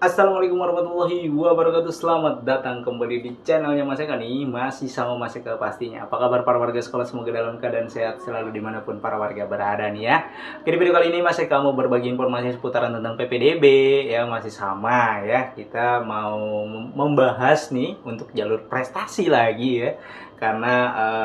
Assalamualaikum warahmatullahi wabarakatuh. Selamat datang kembali di channelnya Mas Eka nih. Masih sama Mas Eka pastinya. Apa kabar para warga sekolah? Semoga dalam keadaan sehat selalu dimanapun para warga berada nih ya. Oke, di video kali ini Mas Eka mau berbagi informasi seputaran tentang PPDB ya. Masih sama ya. Kita mau membahas nih untuk jalur prestasi lagi ya. Karena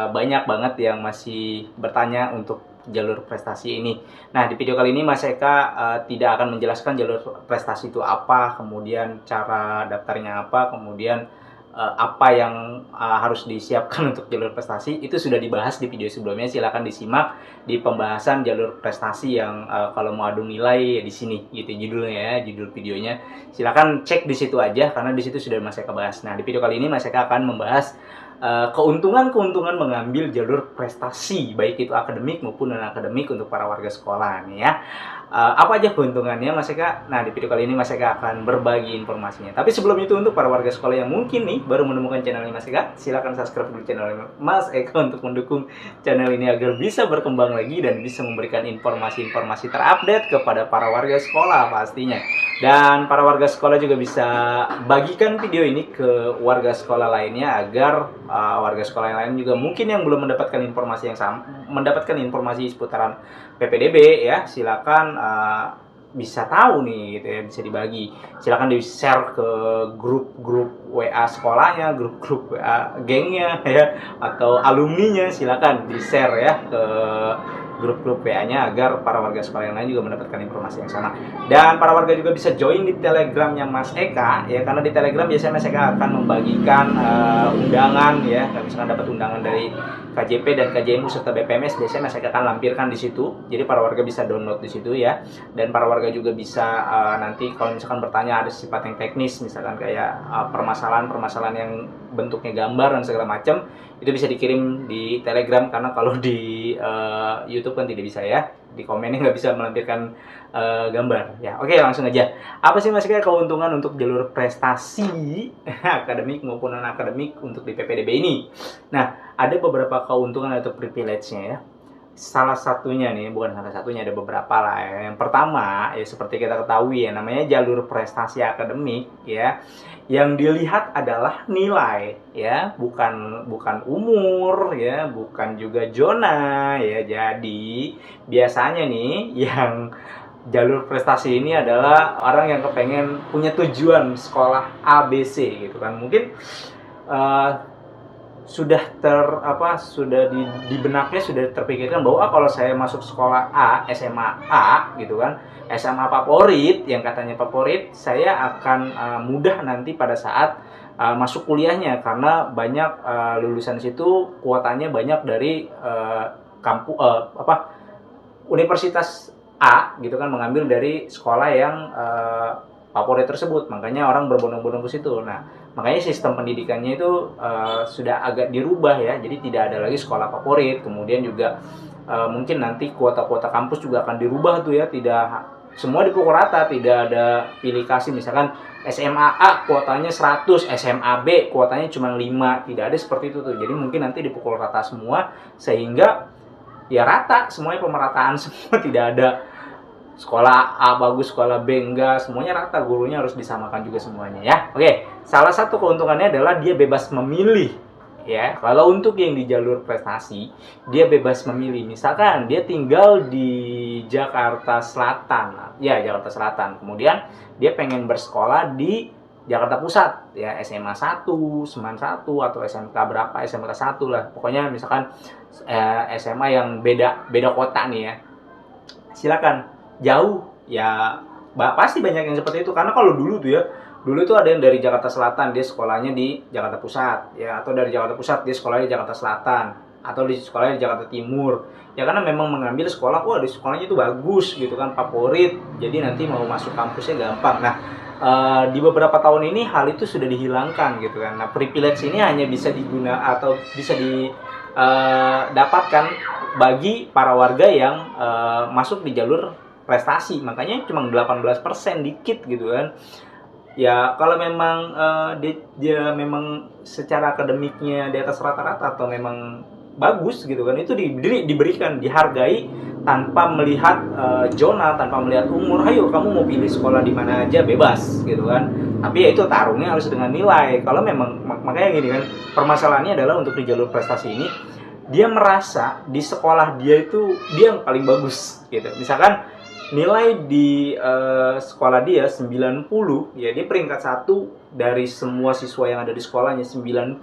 banyak banget yang masih bertanya untuk jalur prestasi ini. Nah, di video kali ini Mas Eka tidak akan menjelaskan jalur prestasi itu apa, kemudian cara daftarnya apa, kemudian apa yang harus disiapkan untuk jalur prestasi. Itu sudah dibahas di video sebelumnya. Silahkan disimak di pembahasan jalur prestasi yang kalau mau adu nilai di sini gitu judulnya ya, judul videonya. Silahkan cek di situ aja karena di situ sudah Mas Eka bahas. Nah, di video kali ini Mas Eka akan membahas keuntungan-keuntungan mengambil jalur prestasi baik itu akademik maupun non akademik untuk para warga sekolah nih ya. Apa aja keuntungannya Mas Eka? Nah, di video kali ini Mas Eka akan berbagi informasinya. Tapi sebelum itu, untuk para warga sekolah yang mungkin nih baru menemukan channel ini Mas Eka, silakan subscribe dulu channel Mas Eka untuk mendukung channel ini agar bisa berkembang lagi dan bisa memberikan informasi-informasi terupdate kepada para warga sekolah pastinya. Dan para warga sekolah juga bisa bagikan video ini ke warga sekolah lainnya agar warga sekolah yang lain juga mungkin yang belum mendapatkan informasi yang sama, mendapatkan informasi seputaran PPDB ya, silakan bisa tahu nih gitu ya, bisa dibagi. Silakan di-share ke grup-grup WA sekolahnya, grup-grup WA gengnya ya, atau alumninya, silakan di-share ya ke grup-grup WA-nya agar para warga sekolah yang lain juga mendapatkan informasi yang sama. Dan para warga juga bisa join di Telegramnya Mas Eka ya, karena di Telegram biasanya Mas Eka akan membagikan undangan ya. Kalau misalkan dapat undangan dari KJP dan KJMU serta BPMS, biasanya Mas Eka akan lampirkan di situ. Jadi para warga bisa download di situ ya. Dan para warga juga bisa nanti kalau misalkan bertanya ada sifat yang teknis, misalkan kayak permasalahan-permasalahan yang bentuknya gambar dan segala macam, itu bisa dikirim di Telegram, karena kalau di YouTube kan tidak bisa ya, di komennya nggak bisa melampirkan gambar ya. Oke, langsung aja. Apa sih Mas Eka keuntungan untuk jalur prestasi akademik maupun non akademik untuk di PPDB ini? Nah, ada beberapa keuntungan atau privilege-nya ya. Salah satunya nih, bukan salah satunya, ada beberapa lah ya. Yang pertama ya, seperti kita ketahui ya, namanya jalur prestasi akademik ya, yang dilihat adalah nilai ya, bukan umur ya, bukan juga zona ya. Jadi biasanya nih yang jalur prestasi ini adalah orang yang kepengen punya tujuan sekolah A B C gitu kan. Mungkin uh, sudah di benaknya sudah terpikirkan bahwa kalau saya masuk sekolah A, SMA A gitu kan, SMA favorit, yang katanya favorit, saya akan mudah nanti pada saat masuk kuliahnya, karena banyak lulusan situ kuotanya banyak dari universitas A gitu kan, mengambil dari sekolah yang favorit tersebut, makanya orang berbondong-bondong ke situ. Nah, makanya sistem pendidikannya itu sudah agak dirubah ya, jadi tidak ada lagi sekolah favorit. Kemudian juga mungkin nanti kuota-kuota kampus juga akan dirubah tuh ya, tidak semua dipukul rata, tidak ada pilih kasih, misalkan SMA A kuotanya 100, SMA B kuotanya cuma 5, tidak ada seperti itu tuh. Jadi mungkin nanti dipukul rata semua, sehingga ya rata semuanya, pemerataan semua, tidak ada sekolah A bagus, sekolah B enggak, semuanya rata, gurunya harus disamakan juga semuanya ya. Oke, salah satu keuntungannya adalah dia bebas memilih ya. Kalau untuk yang di jalur prestasi, dia bebas memilih. Misalkan dia tinggal di Jakarta Selatan, ya Jakarta Selatan, kemudian dia pengen bersekolah di Jakarta Pusat ya, SMA 1, Seman 1, atau SMK berapa, SMK 1 lah. Pokoknya misalkan SMA yang beda kota nih ya. Silakan, jauh ya, pasti banyak yang seperti itu. Karena kalau dulu tuh ya, dulu tuh ada yang dari Jakarta Selatan, dia sekolahnya di Jakarta Pusat ya, atau dari Jakarta Pusat dia sekolahnya di Jakarta Selatan, atau di sekolahnya di Jakarta Timur ya, karena memang mengambil sekolah, wah di sekolahnya itu bagus gitu kan, favorit, jadi nanti mau masuk kampusnya gampang. Nah, di beberapa tahun ini hal itu sudah dihilangkan gitu kan. Nah, privilege ini hanya bisa digunakan atau bisa didapatkan bagi para warga yang masuk di jalur prestasi. Makanya cuma 18%, dikit gitu kan. Ya kalau memang dia memang secara akademiknya di atas rata-rata, atau memang bagus gitu kan, itu diberikan, dihargai tanpa melihat zona, tanpa melihat umur. Ayo kamu mau pilih sekolah di mana aja bebas gitu kan. Tapi ya itu taruhnya harus dengan nilai. Kalau memang makanya gini kan, permasalahannya adalah untuk di jalur prestasi ini dia merasa di sekolah dia itu dia yang paling bagus gitu. Misalkan nilai di sekolah dia 90, ya dia peringkat 1 dari semua siswa yang ada di sekolahnya 90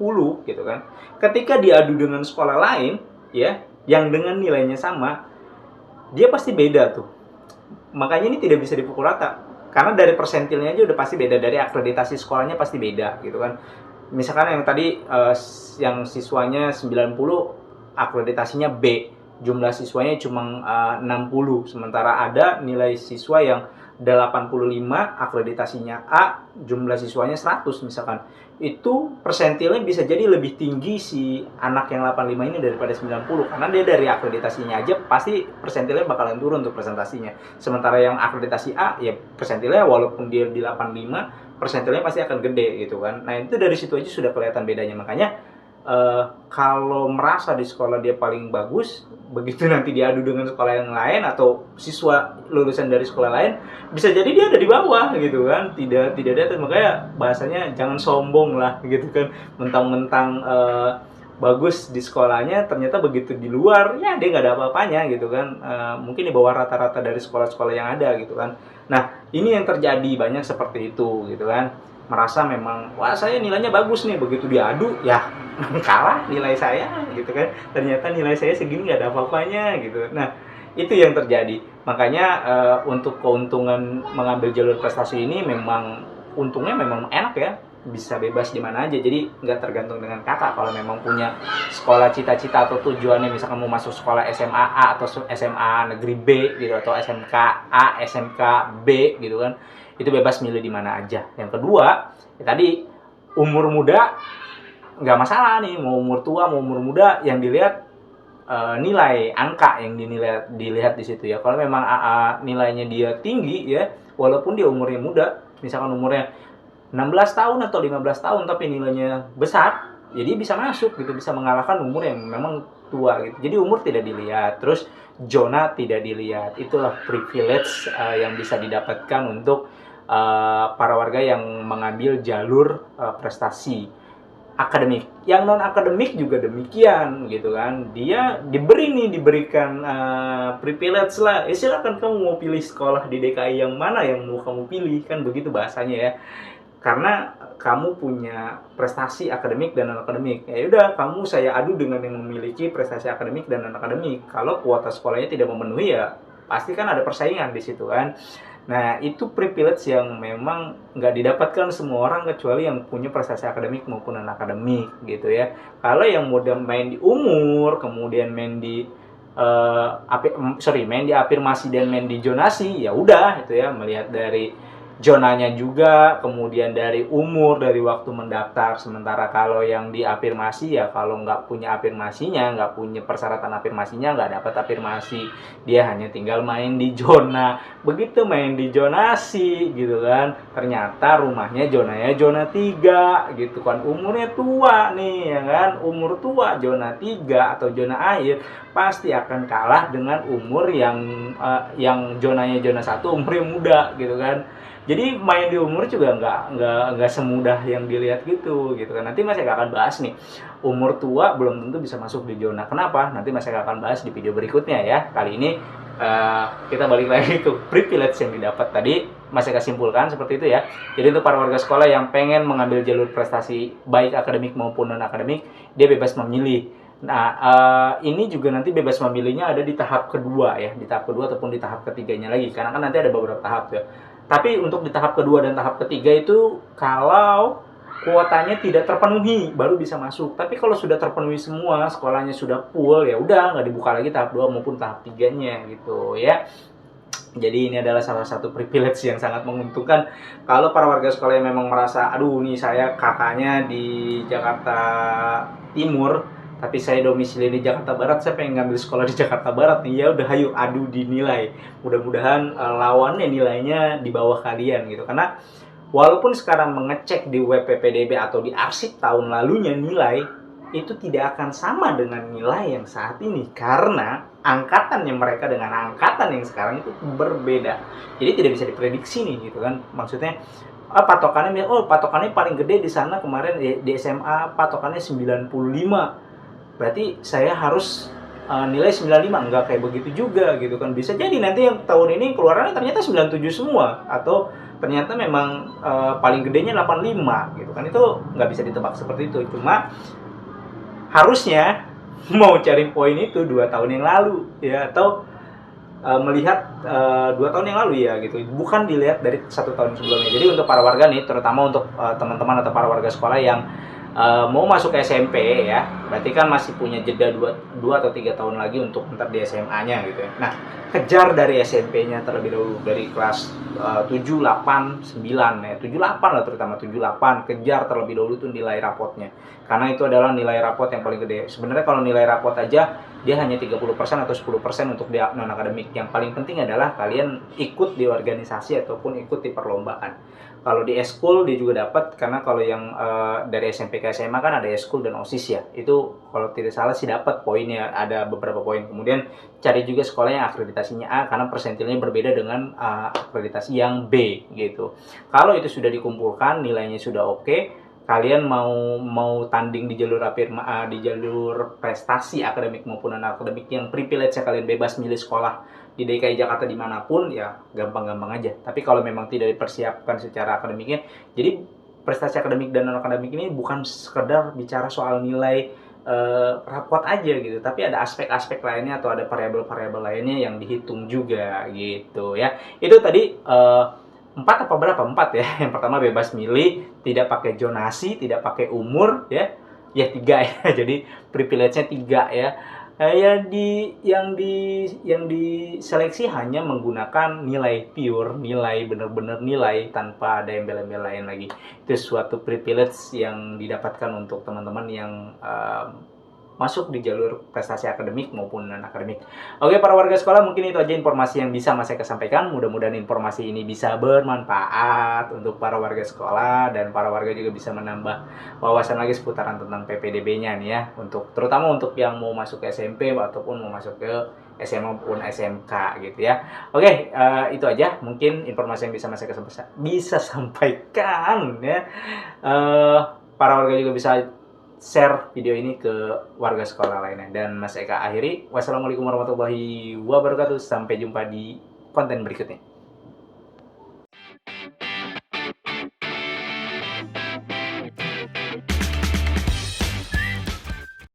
gitu kan. Ketika diadu dengan sekolah lain ya yang dengan nilainya sama, dia pasti beda tuh. Makanya ini tidak bisa dipukul rata. Karena dari persentilnya aja udah pasti beda, dari akreditasi sekolahnya pasti beda gitu kan. Misalkan yang tadi yang siswanya 90 akreditasinya B, jumlah siswanya cuma 60, sementara ada nilai siswa yang 85 akreditasinya A, jumlah siswanya 100 misalkan. Itu persentilnya bisa jadi lebih tinggi si anak yang 85 ini daripada 90, karena dia dari akreditasinya aja pasti persentilnya bakalan turun untuk presentasinya. Sementara yang akreditasi A ya persentilnya walaupun dia di 85, persentilnya pasti akan gede gitu kan. Nah, itu dari situ aja sudah kelihatan bedanya. Makanya kalau merasa di sekolah dia paling bagus, begitu nanti diadu dengan sekolah yang lain atau siswa lulusan dari sekolah lain, bisa jadi dia ada di bawah gitu kan, tidak di atas. Makanya bahasanya jangan sombong lah gitu kan, mentang-mentang bagus di sekolahnya, ternyata begitu di luar ya dia nggak ada apa-apanya gitu kan. Mungkin di bawah rata-rata dari sekolah-sekolah yang ada gitu kan. Nah, ini yang terjadi banyak seperti itu gitu kan, merasa memang wah saya nilainya bagus nih, begitu diadu ya kalah nilai saya gitu kan, ternyata nilai saya segini nggak ada apa-apanya gitu. Nah, itu yang terjadi. Makanya untuk keuntungan mengambil jalur prestasi ini memang untungnya memang enak ya, bisa bebas di mana aja, jadi nggak tergantung dengan kakak. Kalau memang punya sekolah cita-cita atau tujuannya, misalkan mau masuk sekolah SMA A atau SMA negeri B gitu, atau SMK A, SMK B gitu kan, itu bebas milih di mana aja. Yang kedua, ya tadi umur muda nggak masalah nih, mau umur tua mau umur muda, yang dilihat nilai, angka yang dilihat di situ ya. Kalau memang nilainya dia tinggi ya, walaupun dia umurnya muda, misalkan umurnya 16 tahun atau 15 tahun tapi nilainya besar, jadi bisa masuk gitu, bisa mengalahkan umur yang memang tua gitu. Jadi umur tidak dilihat, terus zona tidak dilihat. Itulah privilege yang bisa didapatkan untuk para warga yang mengambil jalur prestasi akademik. Yang non akademik juga demikian gitu kan, dia diberikan privilege lah. Silakan kamu mau pilih sekolah di DKI yang mana yang mau kamu pilih, kan begitu bahasanya ya. Karena kamu punya prestasi akademik dan non akademik, ya udah kamu saya adu dengan yang memiliki prestasi akademik dan non akademik. Kalau kuota sekolahnya tidak memenuhi ya pasti kan ada persaingan di situ kan. Nah, itu privilege yang memang nggak didapatkan semua orang kecuali yang punya prestasi akademik maupun non akademik gitu ya. Kalau yang mudah main di umur, kemudian main di main di afirmasi dan main di zonasi, ya udah itu ya, melihat dari zonanya juga, kemudian dari umur, dari waktu mendaftar. Sementara kalau yang di afirmasi ya, kalau nggak punya afirmasinya, nggak punya persyaratan afirmasinya, nggak dapat afirmasi, dia hanya tinggal main di zona. Begitu main di zonasi gitu kan, ternyata rumahnya zonanya zona 3 gitu kan, umurnya tua nih ya kan, umur tua zona 3 atau zona air pasti akan kalah dengan umur yang zonanya zona 1, umurnya muda gitu kan. Jadi main di umur juga nggak semudah yang dilihat gitu kan. Nanti Mas Eka akan bahas nih, umur tua belum tentu bisa masuk di zona. Kenapa? Nanti Mas Eka akan bahas di video berikutnya ya. Kali ini kita balik lagi ke privilege yang didapat tadi. Mas Eka simpulkan seperti itu ya. Jadi untuk para warga sekolah yang pengen mengambil jalur prestasi baik akademik maupun non akademik, dia bebas memilih. Nah, ini juga nanti bebas memilihnya ada di tahap kedua ya, di tahap kedua ataupun di tahap ketiganya lagi, karena kan nanti ada beberapa tahap ya. Tapi untuk di tahap kedua dan tahap ketiga itu kalau kuotanya tidak terpenuhi baru bisa masuk. Tapi kalau sudah terpenuhi semua, sekolahnya sudah full, ya udah nggak dibuka lagi tahap 2 maupun tahap 3-nya gitu ya. Jadi ini adalah salah satu privilege yang sangat menguntungkan kalau para warga sekolah yang memang merasa, aduh nih saya kakaknya di Jakarta Timur, tapi saya domisili di Jakarta Barat, saya pengen ngambil sekolah di Jakarta Barat nih, ya udah ayo adu dinilai. Mudah-mudahan lawannya nilainya di bawah kalian gitu. Karena walaupun sekarang mengecek di web PPDB atau di arsip tahun lalunya nilai, itu tidak akan sama dengan nilai yang saat ini, karena angkatannya mereka dengan angkatan yang sekarang itu berbeda. Jadi tidak bisa diprediksi nih gitu kan. Maksudnya patokannya paling gede di sana kemarin di SMA patokannya 95. Berarti saya harus nilai 95, enggak kayak begitu juga gitu kan. Bisa jadi nanti yang tahun ini keluarannya ternyata 97 semua, atau ternyata memang paling gedenya 85 gitu kan. Itu nggak bisa ditebak seperti itu. Cuma harusnya mau cari poin itu 2 tahun yang lalu ya, atau melihat 2 tahun yang lalu ya gitu, bukan dilihat dari 1 tahun sebelumnya. Jadi untuk para warga nih, terutama untuk teman-teman atau para warga sekolah yang mau masuk ke SMP ya, berarti kan masih punya jeda 2 atau 3 tahun lagi untuk ntar di SMA-nya gitu ya. Nah, kejar dari SMP-nya terlebih dahulu, dari kelas 7, 8, 9 ya, 7, 8 lah, terutama 7, 8, kejar terlebih dahulu tuh nilai rapotnya. Karena itu adalah nilai rapot yang paling gede. Sebenarnya kalau nilai rapot aja dia hanya 30% atau 10% untuk di non akademik. Yang paling penting adalah kalian ikut di organisasi ataupun ikut di perlombaan. Kalau di eskul dia juga dapat, karena kalau yang dari SMP ke SMA kan ada eskul dan OSIS ya. Itu kalau tidak salah sih dapat poinnya, ada beberapa poin. Kemudian cari juga sekolah yang akreditasinya A, karena persentilnya berbeda dengan akreditasi yang B gitu. Kalau itu sudah dikumpulkan, nilainya sudah oke, kalian mau tanding di jalur di jalur prestasi akademik maupun non akademik yang privilege ya, kalian bebas milih sekolah di DKI Jakarta dimanapun ya, gampang-gampang aja. Tapi kalau memang tidak dipersiapkan secara akademiknya, jadi prestasi akademik dan non akademik ini bukan sekedar bicara soal nilai rapot aja gitu, tapi ada aspek-aspek lainnya atau ada variabel-variabel lainnya yang dihitung juga gitu ya. Itu tadi 4 apa berapa? 4 ya. Yang pertama bebas milih, tidak pakai zonasi, tidak pakai umur ya. Ya 3 ya. Jadi privilege-nya 3 ya. Yang diseleksi hanya menggunakan nilai pure, nilai benar-benar nilai tanpa ada embel-embel lain lagi. Itu suatu privilege yang didapatkan untuk teman-teman yang masuk di jalur prestasi akademik maupun non akademik. Oke, para warga sekolah, mungkin itu aja informasi yang bisa Mas Eka sampaikan. Mudah-mudahan informasi ini bisa bermanfaat untuk para warga sekolah, dan para warga juga bisa menambah wawasan lagi seputaran tentang PPDB-nya nih ya, untuk terutama untuk yang mau masuk ke SMP ataupun mau masuk ke SMA maupun SMK gitu ya. Oke, itu aja mungkin informasi yang bisa Mas Eka bisa sampaikan ya. Para warga juga bisa share video ini ke warga sekolah lainnya. Dan Mas Eka akhiri, wassalamualaikum warahmatullahi wabarakatuh. Sampai jumpa di konten berikutnya.